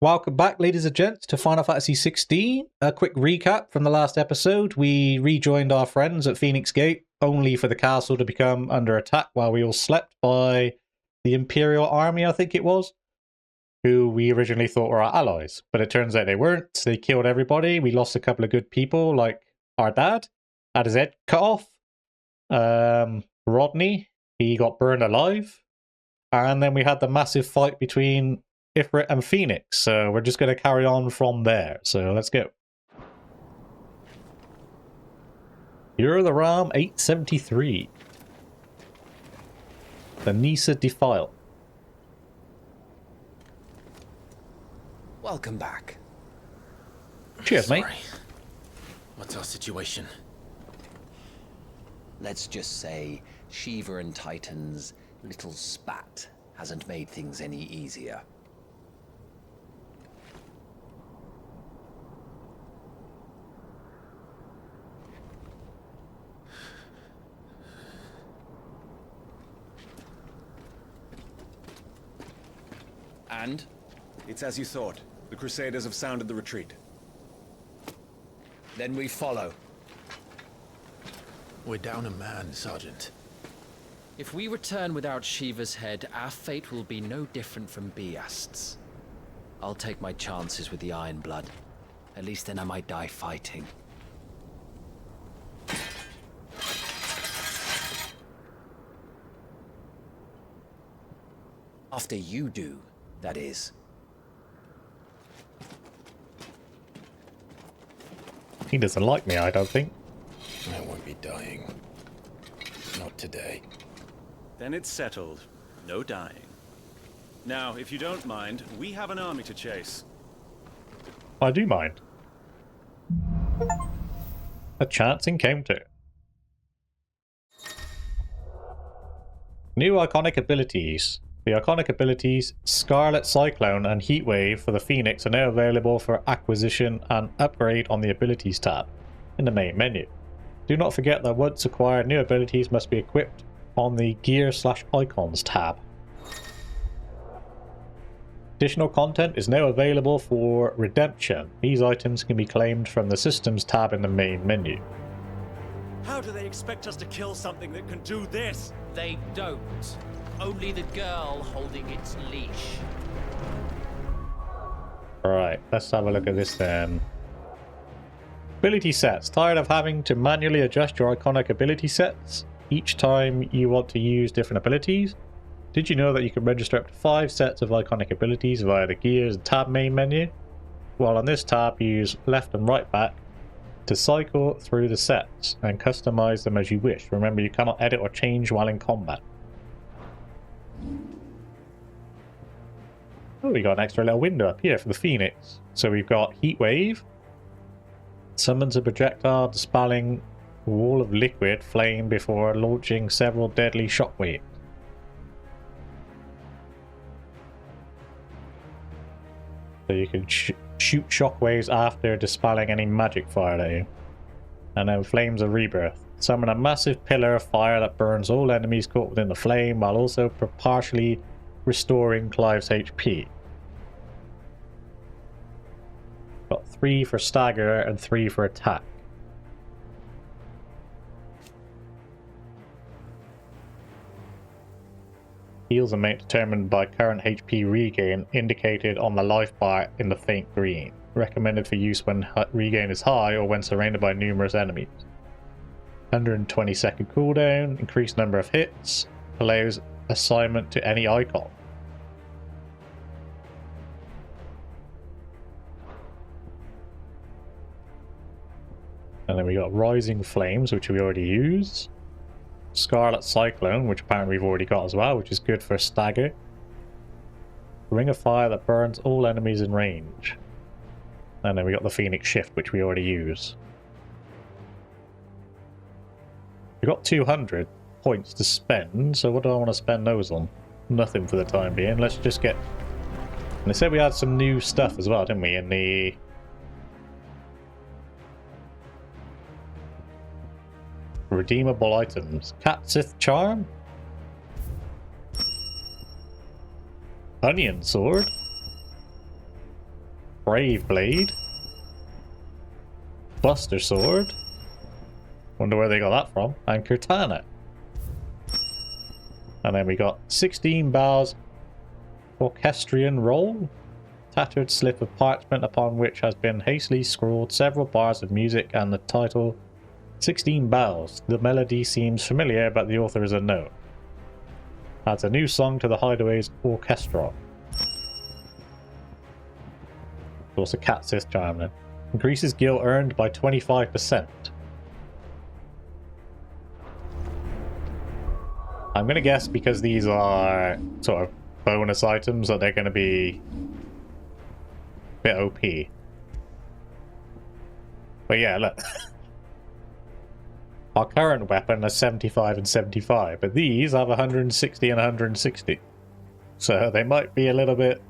Welcome back, ladies and gents, to Final Fantasy XVI. A quick recap from the last episode. We rejoined our friends at Phoenix Gate, only for the castle to become under attack while we all slept by the Imperial Army, I think it was, who we originally thought were our allies. But it turns out they weren't. They killed everybody. We lost a couple of good people, like our dad had his head cut off. Rodney, he got burned alive. And then we had the massive fight between Ifrit and Phoenix, so we're just going to carry on from there. So let's go. You're the Ram 873. The Nisa Defile. Welcome back. Cheers, mate. What's our situation? Let's just say Shiva and Titan's little spat hasn't made things any easier. And? It's as you thought. The Crusaders have sounded the retreat. Then we follow. We're down a man, Sergeant. If we return without Shiva's head, our fate will be no different from Biast's. I'll take my chances with the Iron Blood. At least then I might die fighting. After you do, that is. He doesn't like me, I don't think. I won't be dying. Not today. Then it's settled. No dying. Now, if you don't mind, we have an army to chase. I do mind. A chance encounter. New iconic abilities. The iconic abilities Scarlet Cyclone and Heatwave for the Phoenix are now available for acquisition and upgrade on the abilities tab in the main menu. Do not forget that once acquired, new abilities must be equipped on the Gear/Icons tab. Additional content is now available for redemption. These items can be claimed from the Systems tab in the main menu. How do they expect us to kill something that can do this? They don't. Only the girl holding its leash. Alright, let's have a look at this then. Ability sets. Tired of having to manually adjust your iconic ability sets each time you want to use different abilities? Did you know that you can register up to 5 sets of iconic abilities via the Gears tab main menu? Well, on this tab, use left and right back to cycle through the sets and customize them as you wish. Remember, you cannot edit or change while in combat. Oh, we got an extra little window up here for the Phoenix. So we've got Heatwave. Summons a projectile dispelling a wall of liquid flame before launching several deadly shockwaves. So you can shoot shockwaves after dispelling any magic fire at you. And then Flames of Rebirth. Summon a massive pillar of fire that burns all enemies caught within the flame while also partially restoring Clive's HP. Got 3 for stagger and 3 for attack. Heals amount determined by current HP regain indicated on the life bar in the faint green. Recommended for use when regain is high or when surrounded by numerous enemies. 120-second cooldown, increased number of hits, allows assignment to any icon. And then we got Rising Flames, which we already used. Scarlet Cyclone, which apparently we've already got as well, which is good for stagger. Ring of Fire that burns all enemies in range. And then we got the Phoenix Shift, which we already use. We got 200 points to spend, so what do I want to spend those on? Nothing for the time being. Let's just get... And they said we had some new stuff as well, didn't we? In the... redeemable items. Catsith Charm? Onion Sword? Brave Blade. Buster Sword. Wonder where they got that from. And Katana. And then we got 16 bars. Orchestrion Roll. Tattered slip of parchment upon which has been hastily scrawled several bars of music and the title 16 Bells. The melody seems familiar, but the author is unknown. Adds a new song to the Hideaway's orchestra. Also Cat Sith Charm then. Increases gil earned by 25%. I'm going to guess because these are sort of bonus items that they're going to be a bit OP. But yeah, look. Our current weapon has 75 and 75, but these have 160 and 160. So they might be a little bit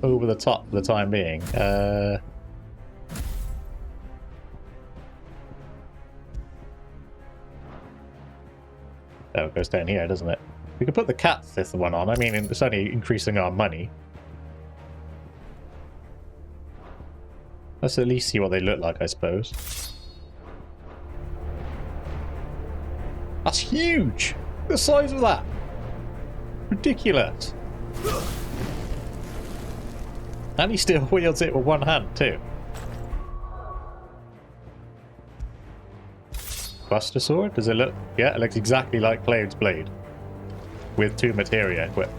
over the top for the time being. Oh, it goes down here, doesn't it? We could put the Cat Sith one on. I mean, it's only increasing our money. Let's at least see what they look like, I suppose. That's huge! The size of that! Ridiculous! And he still wields it with one hand, too. Buster Sword? Does it look... Yeah, it looks exactly like Cloud's Blade. With 2 materia equipped.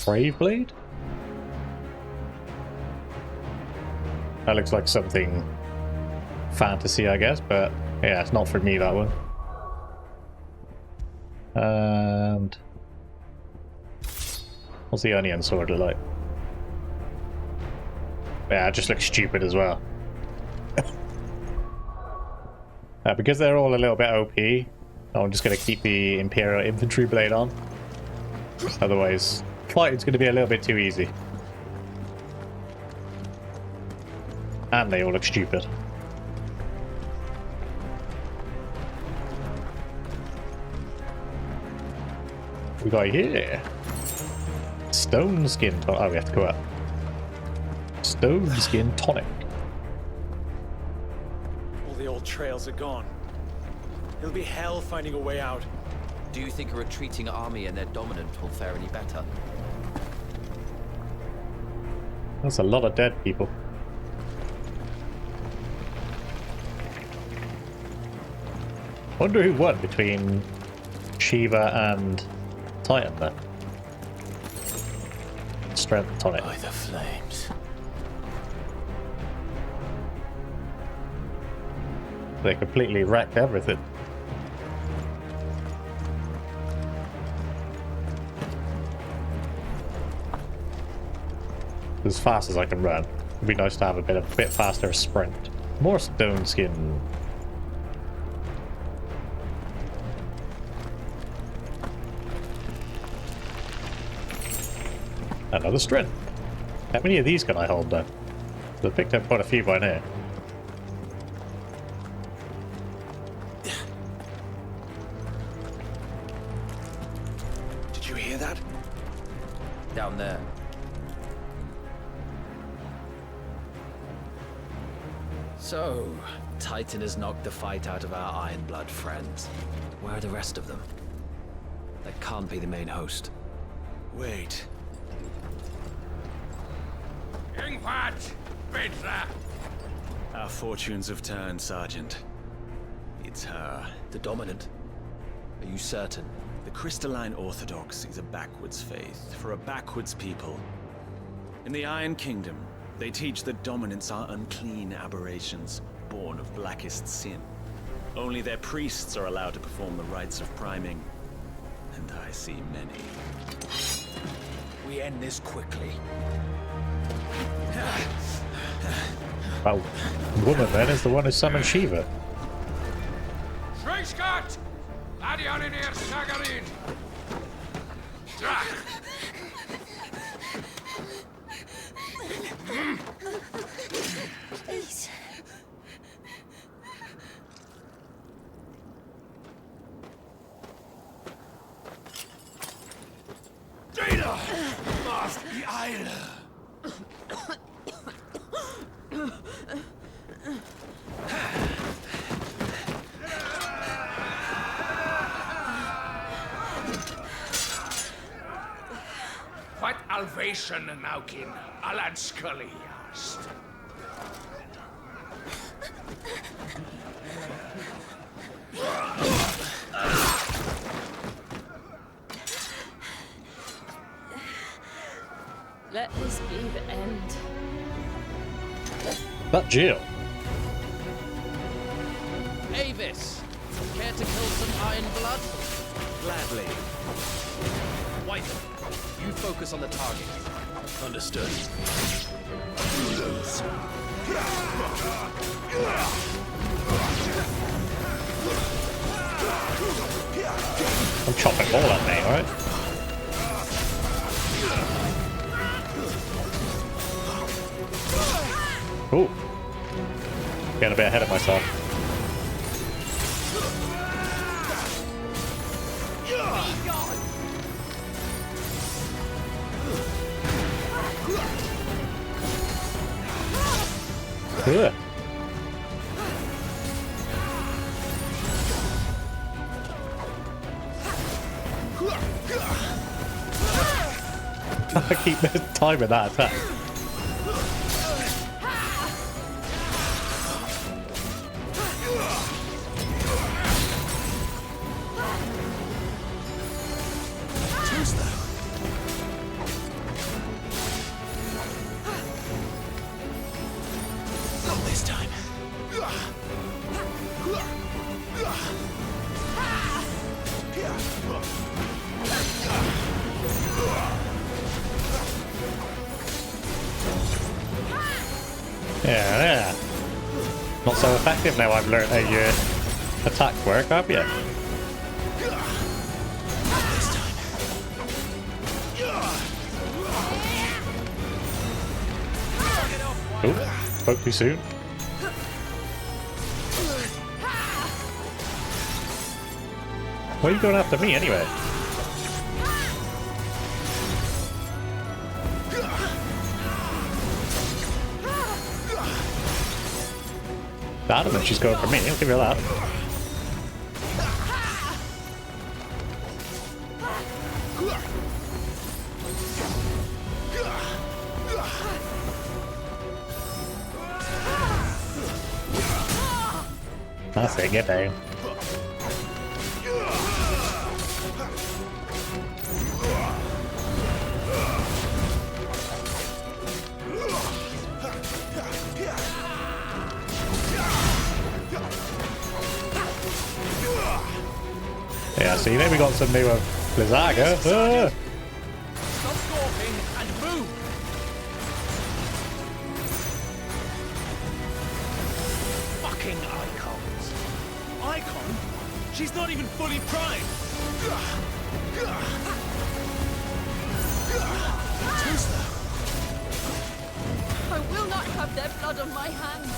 Brave Blade? That looks like something fantasy, I guess, but yeah, it's not for me, that one. And... what's the Onion Sword look like? Yeah, it just looks stupid as well. Because they're all a little bit OP, I'm just going to keep the Imperial Infantry Blade on. Otherwise, fighting's going to be a little bit too easy. And they all look stupid. We got here. Stone Skin Tonic. Oh, we have to go up. Stone Skin Tonic. All the old trails are gone. It'll be hell finding a way out. Do you think a retreating army and their dominant will fare any better? That's a lot of dead people. Wonder who won between Shiva and Titan then. Strength Tonic. By the flames. They completely wrecked everything. As fast as I can run. It'd be nice to have a bit faster sprint. More stone skin. Another strength. How many of these can I hold then? I picked up quite a few by now. Did you hear that? Down there. So, Titan has knocked the fight out of our Ironblood friends. Where are the rest of them? That can't be the main host. Wait. Our fortunes have turned, Sergeant. It's her. The dominant? Are you certain? The Crystalline Orthodox is a backwards faith for a backwards people. In the Iron Kingdom, they teach that dominants are unclean aberrations, born of blackest sin. Only their priests are allowed to perform the rites of priming. And I see many. We end this quickly. Oh, the woman then is the one who summoned Shiva. Please. Die Eile! What Alvation Naukin, Alad Scully asked. Let this be the end. That Jill. Avis, care to kill some iron blood? Gladly. White, you focus on the target. Understood. I'm chopping all at me, right? Ooh. Getting a bit ahead of myself. Ugh. I keep timing that attack. Not this time. Yeah. Not so effective now I've learned how your attacks work, have you? Oh, spoke too soon. Why are you going after me anyway? Adamant she's going for me, I'll give her that. That's it, get down. Yeah, see, then we got some new Blizzaga. Stop gawping and move! Fucking Eikons. Eikon? She's not even fully primed. Too slow. I will not have their blood on my hands.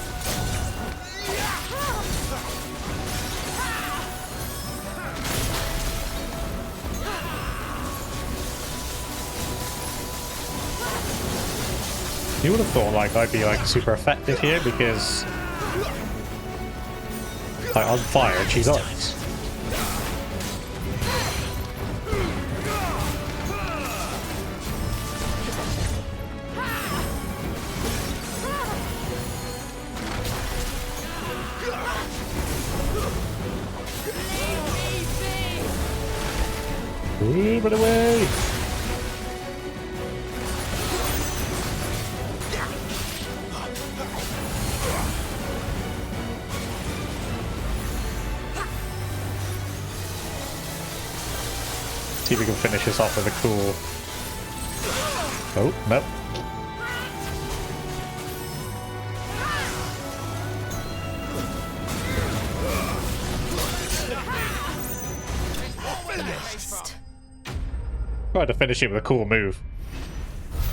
You would have thought like I'd be like super effective here because like on fire and she's ice. Move it away! See if we can finish this off with a cool... Oh, nope. Tried to finish it with a cool move.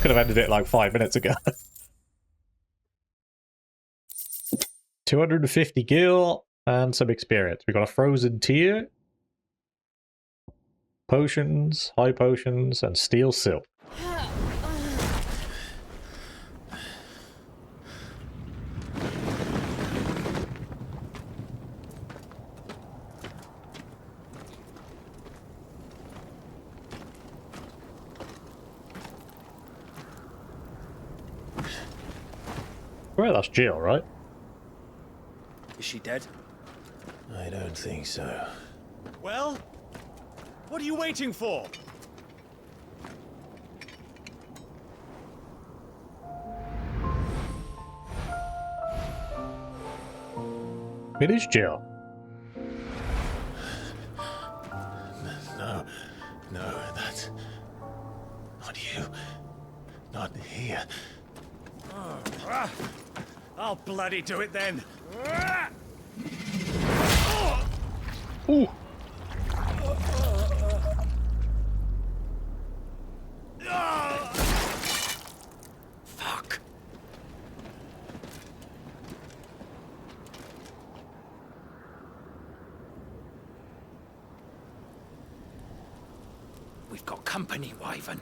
Could have ended it like 5 minutes ago. 250 gil and some experience. We got a frozen tear, potions, high potions, and steel silk. Well, that's Jill, right? Is she dead? I don't think so. Well, what are you waiting for? It is Jill. No, that's not you. Not here. I'll bloody do it then. Ooh. Fuck. We've got company, Wyvern.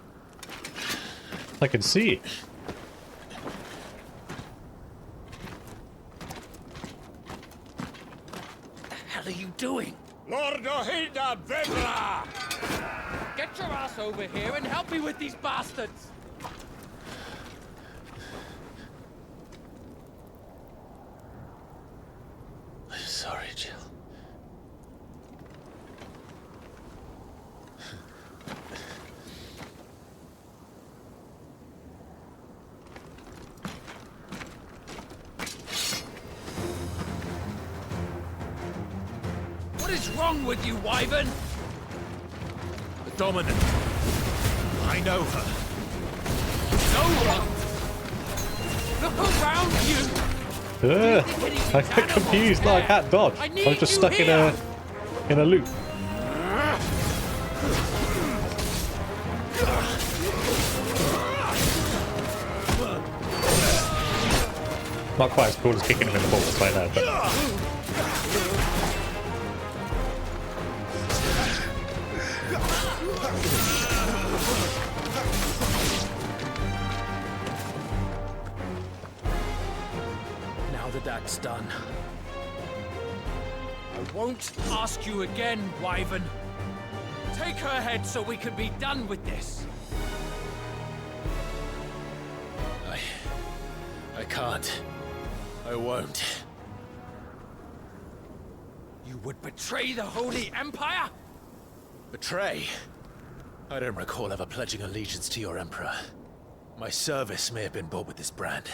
I can see. What the hell are you doing? Lord Ohida Vedra! Get your ass over here and help me with these bastards! I'm sorry, Jill. What is wrong with you, Wyvern? The Dominant. I know her. No one! Look around you! I got confused. No, I can't dodge. I was just stuck in a loop. Not quite as cool as kicking him in the balls right now, but Now that that's done, I won't ask you again, Wyvern. Take her head so we can be done with this. I can't. I won't. You would betray the Holy Empire? Betray? I don't recall ever pledging allegiance to your Emperor. My service may have been bought with this brand,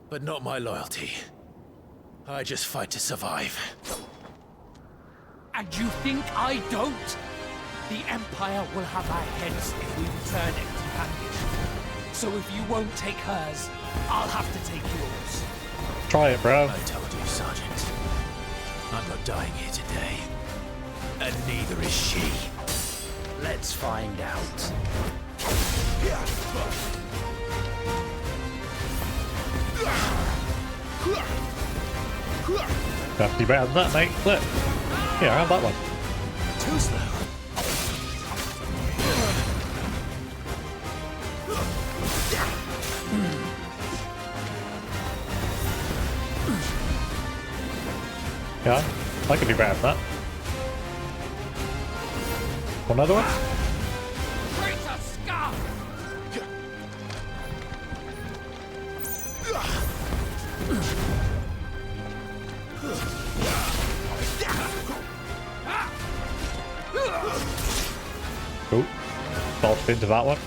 but not my loyalty. I just fight to survive. And you think I don't? The Empire will have our heads if we return empty-handed. So if you won't take hers, I'll have to take yours. try it, bro. I told you, Sergeant. I'm not dying here today. And neither is she. Let's find out. Have to be better than that, mate. Look. Yeah, I have that one. Too slow. Yeah, I can do better than that. Another one? Traitor scum! Cool. Dodged into that one.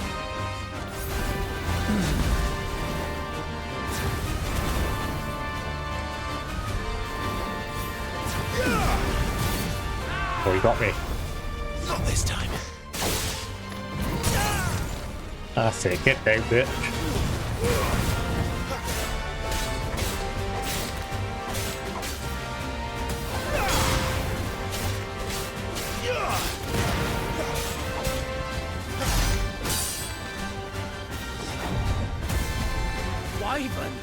Oh, he got me. Not this time. That's it. Get down, bitch. Wyvern!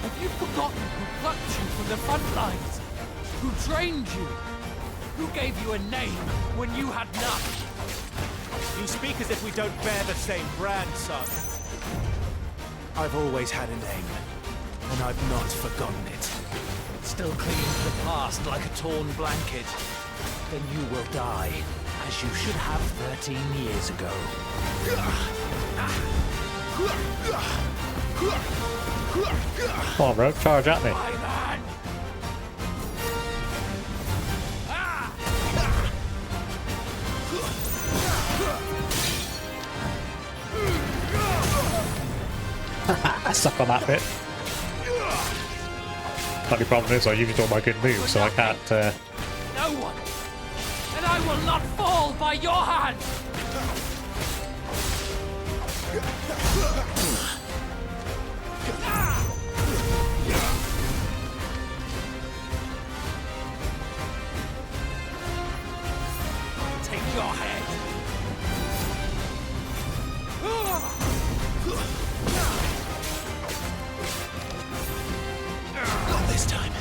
Have you forgotten who plucked you from the front lines? Who trained you? Who gave you a name when you had none? You speak as if we don't bear the same brand, Sergeant. I've always had a name, and I've not forgotten it. Still clinging to the past like a torn blanket. Then you will die, as you should have 13 years ago. Come on, bro. Charge at me. I suck on that bit. Only problem is I used all my good moves, so I can't... No one! And I will not fall by your hand! Take your head! Not this time.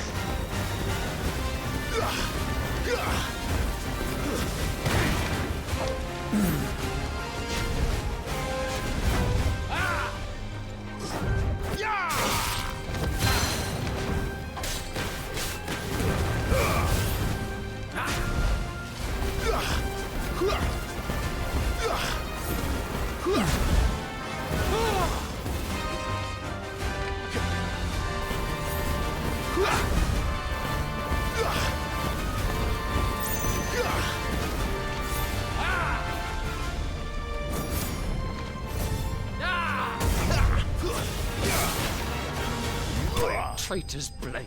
Traitor's blade.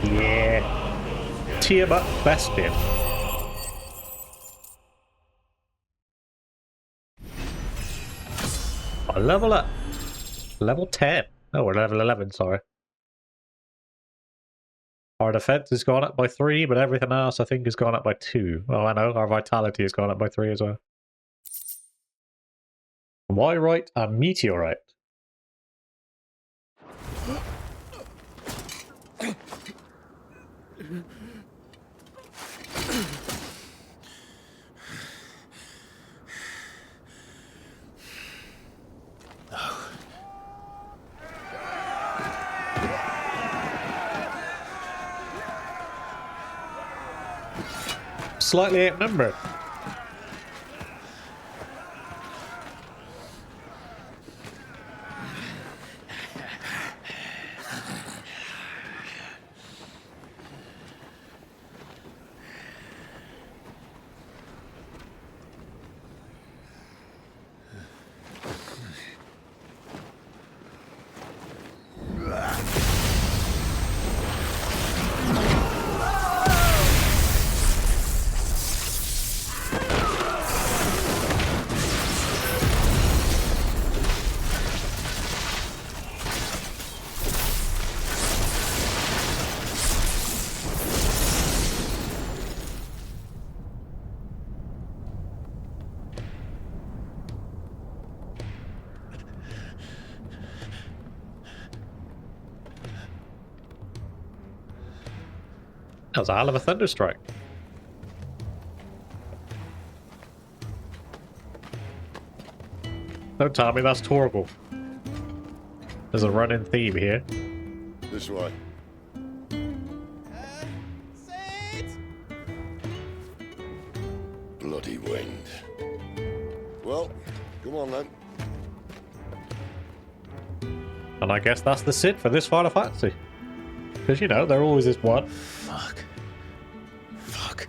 Yeah. Tiamat Bastion. Oh, level up. Level 10. Oh, we're level 11, sorry. Our defense has gone up by 3, but everything else I think has gone up by 2. Oh, I know. Our vitality has gone up by 3 as well. Wyrite and meteorite. Slightly outnumbered. That was a hell of a thunderstrike. Don't tell me that's Torgal. There's a running theme here. This way. Bloody wind. Well, come on then. And I guess that's the Cid for this Final Fantasy. Because, you know, there always is one. Fuck. Fuck.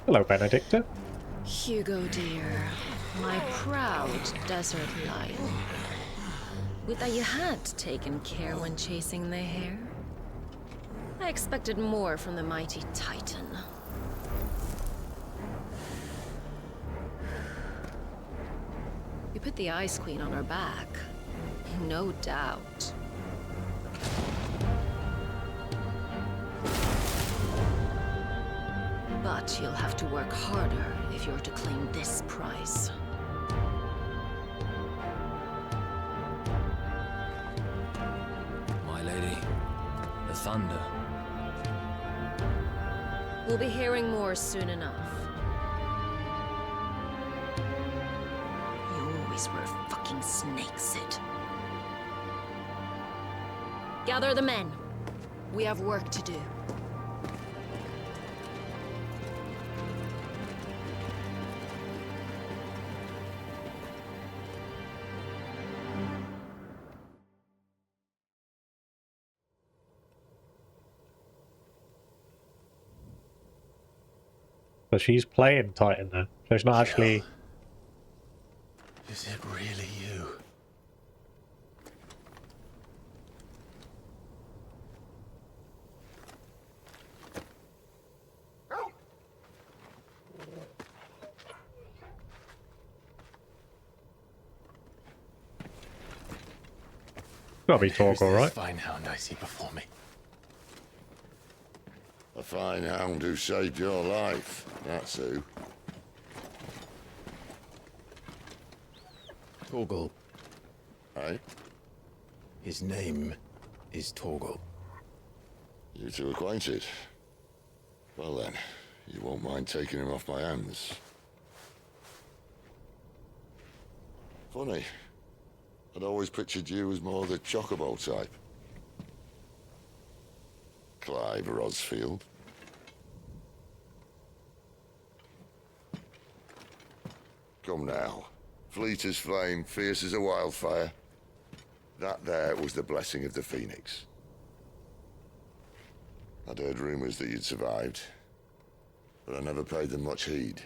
Hello, Benedicta. Hugo, dear. My proud desert lion. Would that you had taken care when chasing the hare? I expected more from the mighty Titan. You put the Ice Queen on her back. No doubt. But you'll have to work harder if you're to claim this prize. My lady, the thunder. We'll be hearing more soon enough. place where fucking snakes sit. Gather the men. We have work to do. So she's playing Titan then. So it's not actually... Is it really you? Gotta be talk, Who's all this right. fine hound I see before me? A fine hound who saved your life. That's who. Torgal. Eh? His name is Torgal. You two acquainted? Well then, you won't mind taking him off my hands. Funny. I'd always pictured you as more the chocobo type. Clive Rosfield. Come now. Fleet as flame, fierce as a wildfire. That there was the blessing of the Phoenix. I'd heard rumors that you'd survived, but I never paid them much heed.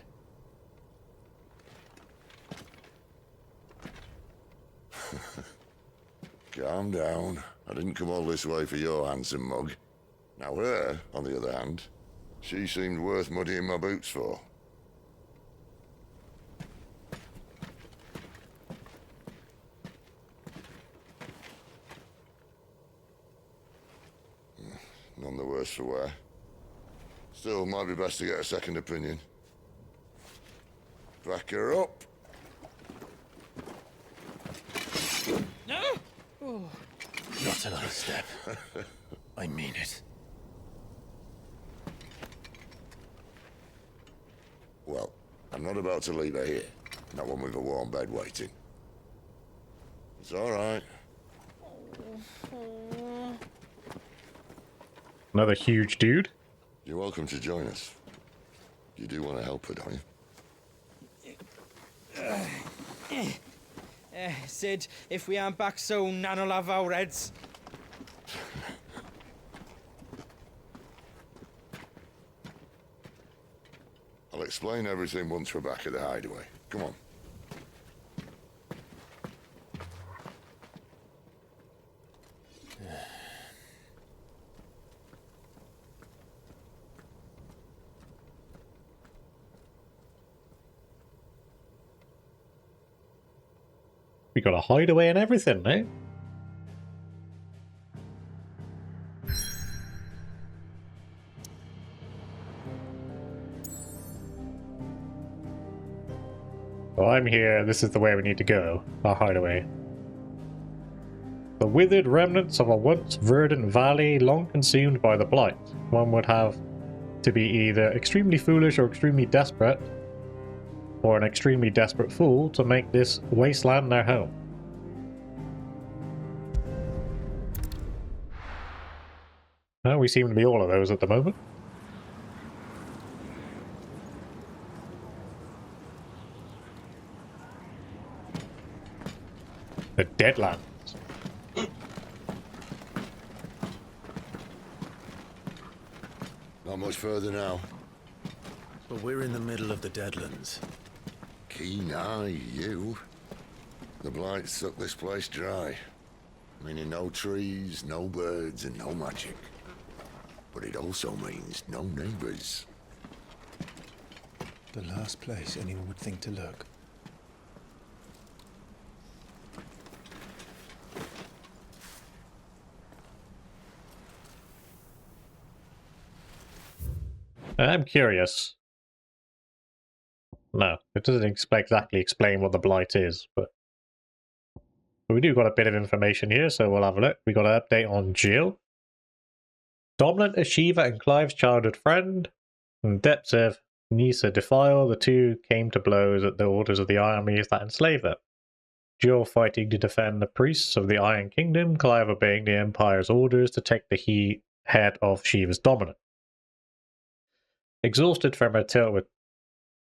Calm down. I didn't come all this way for your handsome mug. Now her, on the other hand, she seemed worth muddying my boots for. None the worse for wear. Still, might be best to get a second opinion. Back her up. Not another step. I mean it. Well, I'm not about to leave her here. Not one with a warm bed waiting. It's all right. Another huge dude. You're welcome to join us. You do want to help her, don't you? Sid, if we aren't back soon, Nan'll have our heads. I'll explain everything once we're back at the hideaway. Come on. We got a hideaway and everything, eh? So I'm here, this is the way we need to go. Our hideaway. The withered remnants of a once verdant valley long consumed by the blight. One would have to be either extremely foolish or extremely desperate, or an extremely desperate fool to make this wasteland their home. Well, we seem to be all of those at the moment. The Deadlands. Not much further now. But we're in the middle of the Deadlands. Keen eye, you. The blight sucked this place dry. Meaning no trees, no birds, and no magic. But it also means no neighbors. The last place anyone would think to look. I'm curious. No, it doesn't exactly explain what the blight is, but we do got a bit of information here, so we'll have a look. We got an update on Jill. Dominant as Shiva and Clive's childhood friend. In the depths of Nisa Defile, the two came to blows at the orders of the armies that enslaved them. Jill fighting to defend the priests of the Iron Kingdom, Clive obeying the Empire's orders to take the head of Shiva's dominant. Exhausted from her tilt with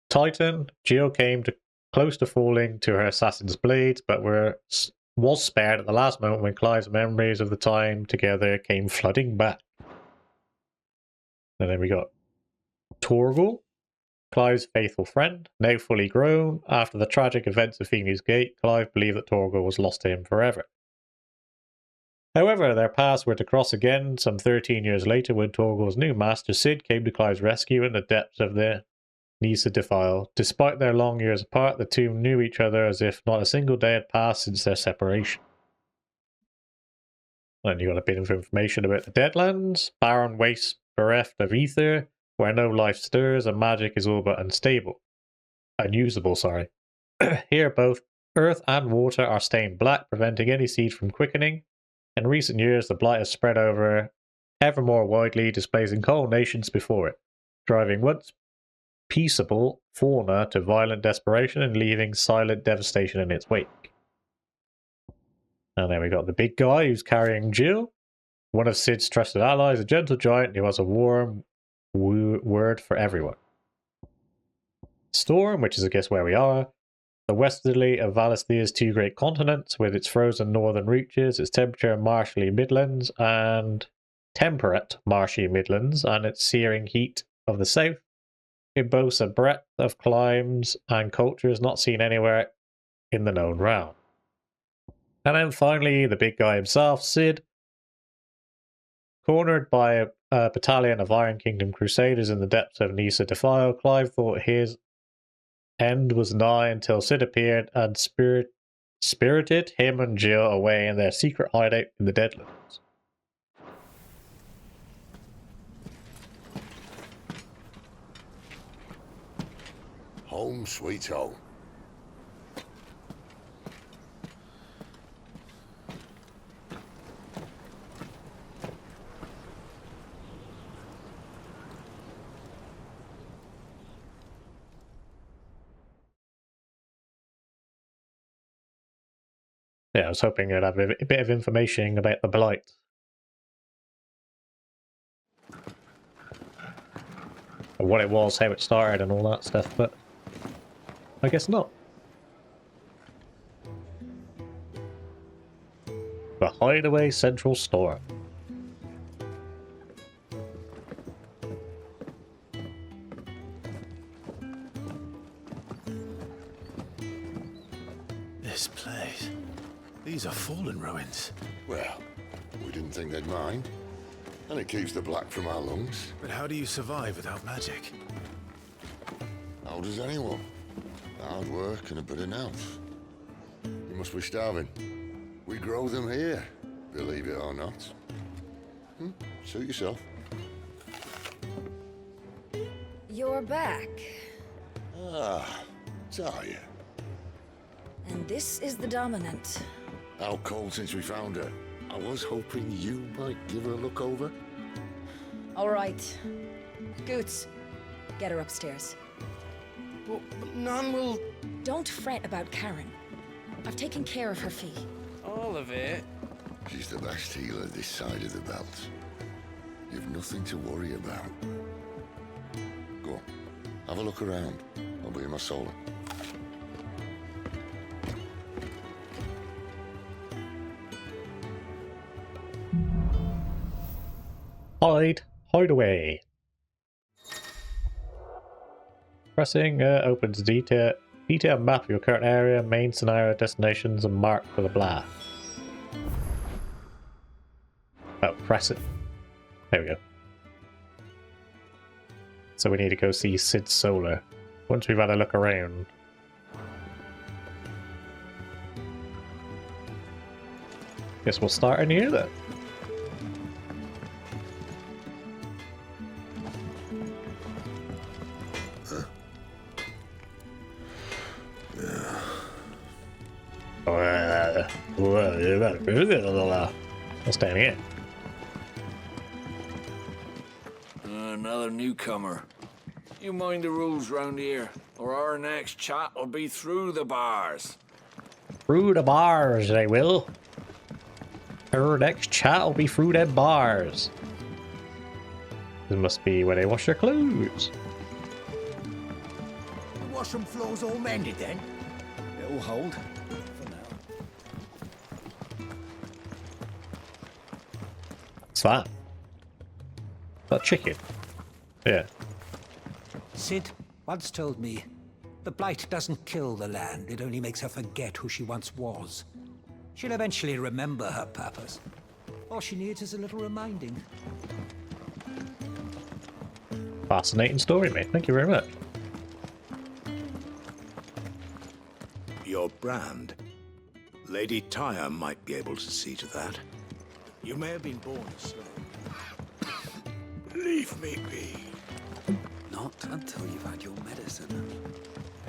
Titan, Jill came close to falling to her assassin's blades, but was spared at the last moment when Clive's memories of the time together came flooding back. And then we got Torgal, Clive's faithful friend, now fully grown. After the tragic events of Phoenix Gate, Clive believed that Torgal was lost to him forever. However, their paths were to cross again some 13 years later when Torgal's new master Sid came to Clive's rescue in the depths of the Nisa Defile. Despite their long years apart, the two knew each other as if not a single day had passed since their separation. Then you got a bit of information about the Deadlands, barren waste bereft of ether, where no life stirs and magic is all but unusable. Here both earth and water are stained black, preventing any seed from quickening. In recent years, the blight has spread over ever more widely, displacing whole nations before it, driving once peaceable fauna to violent desperation and leaving silent devastation in its wake. And then we got the big guy who's carrying Jill, one of Sid's trusted allies, a gentle giant who has a warm word for everyone. Storm, which is I guess where we are, the westerly of Valisthea's two great continents, with its frozen northern reaches, its temperate marshy midlands, and its searing heat of the south. It boasts a breadth of climes and cultures not seen anywhere in the known realm. And then finally, the big guy himself, Sid. Cornered by a battalion of Iron Kingdom Crusaders in the depths of Nisa Defile, Clive thought his end was nigh until Sid appeared and spirited him and Jill away in their secret hideout in the Deadlands. Home sweet home. Yeah, I was hoping I'd have a bit of information about the blight. And what it was, how it started and all that stuff, but I guess not. The Hideaway Central Store. This place. These are fallen ruins. Well, we didn't think they'd mind. And it keeps the black from our lungs. But how do you survive without magic? How does anyone? Hard work and a bit of nous. You must be starving. We grow them here, believe it or not. Suit yourself. You're back. Ah, Talia. And this is the Dominant. How cold since we found her. I was hoping you might give her a look over. All right. Goots, get her upstairs. But Nan will... Don't fret about Karen. I've taken care of her fee. All of it? She's the best healer this side of the belt. You've nothing to worry about. Go on, have a look around. I'll be in my solar. Hideaway. Pressing opens detailed map of your current area, main scenario, destinations, and mark for the blast. Oh, press it. There we go. So we need to go see Sid Solar. Once we've had a look around. Guess we'll start in here then. What's down here? Another newcomer. You mind the rules round here, or our next chat will be through the bars. Through the bars, they will. Her next chat will be through them bars. This must be where they wash their clothes. The washroom floor's all mended then? It'll hold. What's that? That chicken? Yeah. Sid once told me, the blight doesn't kill the land, it only makes her forget who she once was. She'll eventually remember her purpose. All she needs is a little reminding. Fascinating story, mate. Thank you very much. Your brand. Lady Tyre might be able to see to that. You may have been born a slave. Leave me be. Not until you've had your medicine.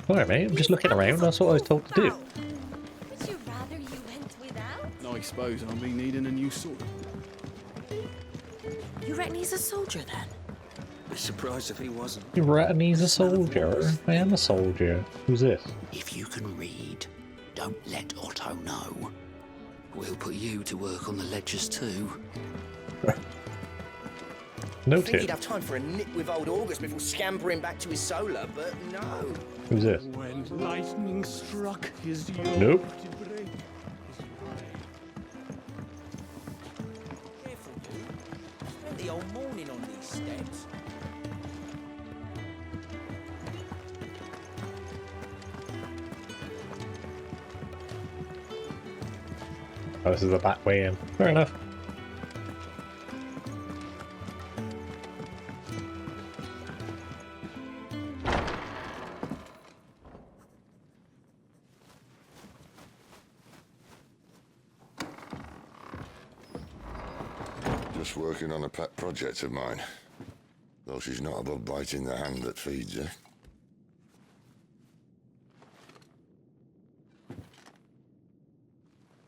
Alright, mate. I'm just looking around. That's what I was told to do. Would you rather you went without? I suppose I'll be needing a new sword. You reckon he's a soldier then? I'd be surprised if he wasn't. You reckon he's a soldier? I am a soldier. Who's this? If you can read, don't let Otto know. We'll put you to work on the ledgers too. No I think tip. he'd have time for a nip with old August before scampering back to his solar, but no. Who's this? When lightning struck his yoke Nope. to break. Careful, you. Spent the whole morning on these steps. Oh, this is the back way in. Fair enough. Just working on a pet project of mine. Though she's not above biting the hand that feeds her.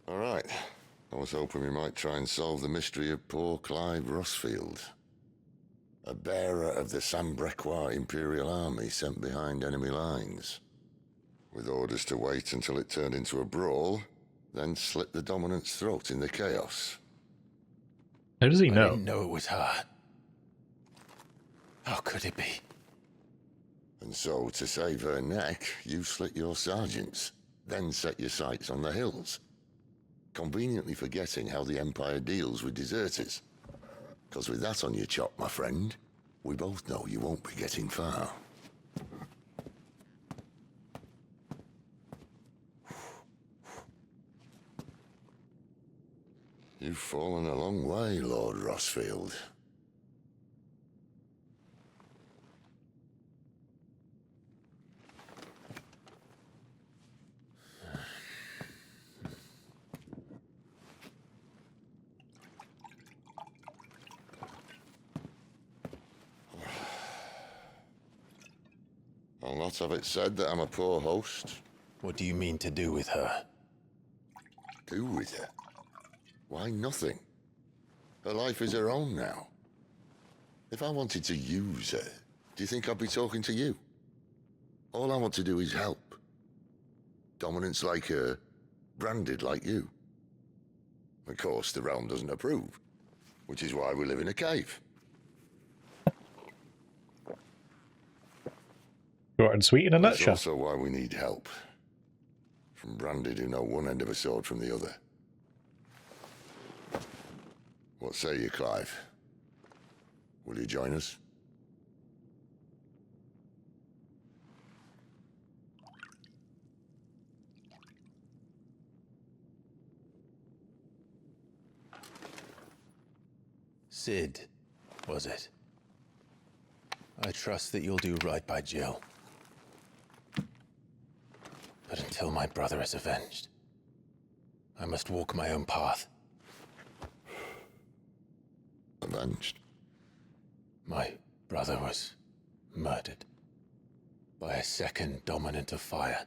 Alright. I was hoping we might try and solve the mystery of poor Clive Rosfield. A bearer of the Sambrequois Imperial Army sent behind enemy lines. With orders to wait until it turned into a brawl, then slit the dominant's throat in the chaos. How does he I know? didn't know it was her. How could it be? And so, to save her neck, you slit your sergeants, then set your sights on the hills. Conveniently forgetting how the Empire deals with deserters. Because with that on your chop, my friend, we both know you won't be getting far. You've fallen a long way, Lord Rosfield. I'll not have it said that I'm a poor host. What do you mean to do with her? Do with her? Why, nothing. Her life is her own now. If I wanted to use her, do you think I'd be talking to you? All I want to do is help. Dominants like her, branded like you. Of course, the realm doesn't approve, which is why we live in a cave. Short and sweet in a That's nutshell. also why we need help. From branded who know one end of a sword from the other. What say you, Clive? Will you join us? Sid, was it? I trust that you'll do right by Jill. But until my brother is avenged, I must walk my own path. Avenged? My brother was murdered by a second dominant of fire.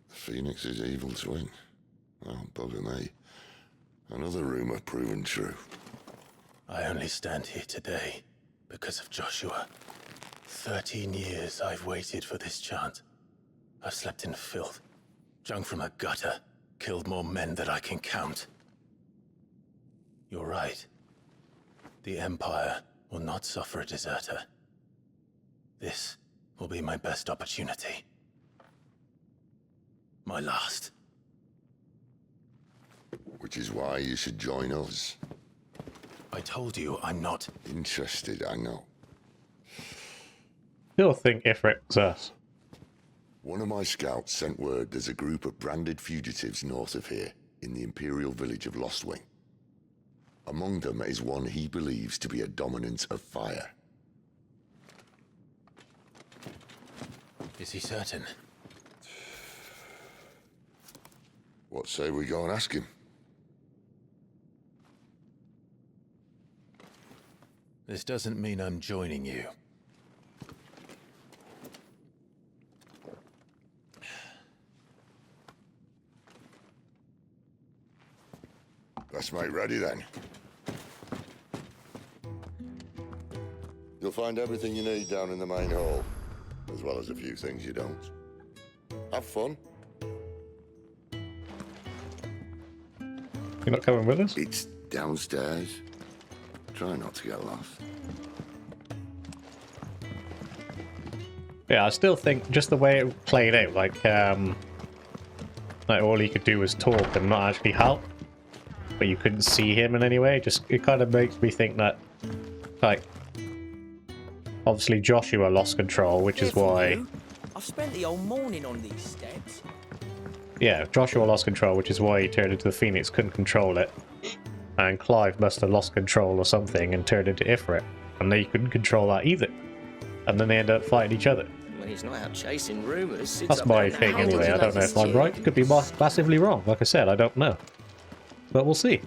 Phoenix's evil twin. Oh, bugger me. Another rumor proven true. I only stand here today because of Joshua. 13 years I've waited for this chance. I've slept in filth, Junk from a gutter killed more men than I can count. You're right. The Empire will not suffer a deserter. This will be my best opportunity. My last. Which is why you should join us. I told you I'm not interested, I know. Still think Ifrit's us. One of my scouts sent word there's a group of branded fugitives north of here, in the Imperial village of Lostwing. Among them is one he believes to be a dominant of fire. Is he certain? What say we go and ask him? This doesn't mean I'm joining you. Let's make ready then. You'll find everything you need down in the main hall, as well as a few things you don't. Have fun. You're not coming with us? It's downstairs. Try not to get lost. Yeah, I still think just the way it played out, like all he could do was talk and not actually help, but you couldn't see him in any way. Just it kind of makes me think that, like, obviously Joshua lost control, which is why. I've spent the whole morning on these steps. Yeah, Joshua lost control, which is why he turned into the Phoenix, couldn't control it. And Clive must have lost control or something and turned into Ifrit. And they couldn't control that either. And then they end up fighting each other. When he's not out chasing rumours. That's my thing anyway. I don't know if I'm right. Could be massively wrong. Like I said, I don't know. But we'll see.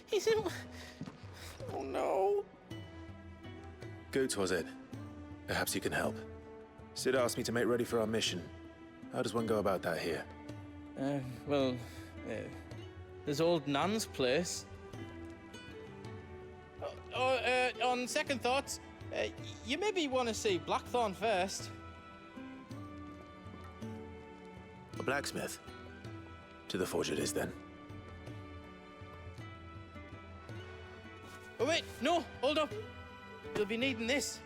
He's in... Oh no. Goots was it? Perhaps you can help. Sid asked me to make ready for our mission. How does one go about that here? Well, there's old Nan's place. On second thoughts, you maybe want to see Blackthorn first. A blacksmith? To the forge it is then. Oh wait, no, hold up. You'll be needing this.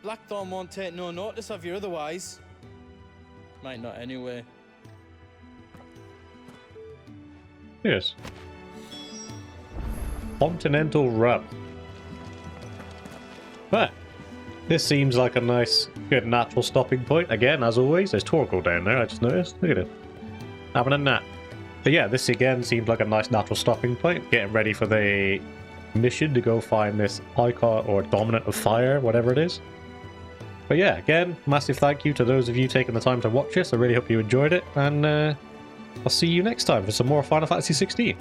Blackthorn won't take no notice of you otherwise. Might not anyway. Yes. Continental rub. But this seems like a nice, good natural stopping point. Again, as always, there's Torgal down there, I just noticed. Look at it. Having a nap. But yeah, this again seems like a nice natural stopping point. Getting ready for the mission to go find this Eikon or Dominant of Fire, whatever it is. But yeah, again, massive thank you to those of you taking the time to watch this. I really hope you enjoyed it. And I'll see you next time for some more Final Fantasy 16.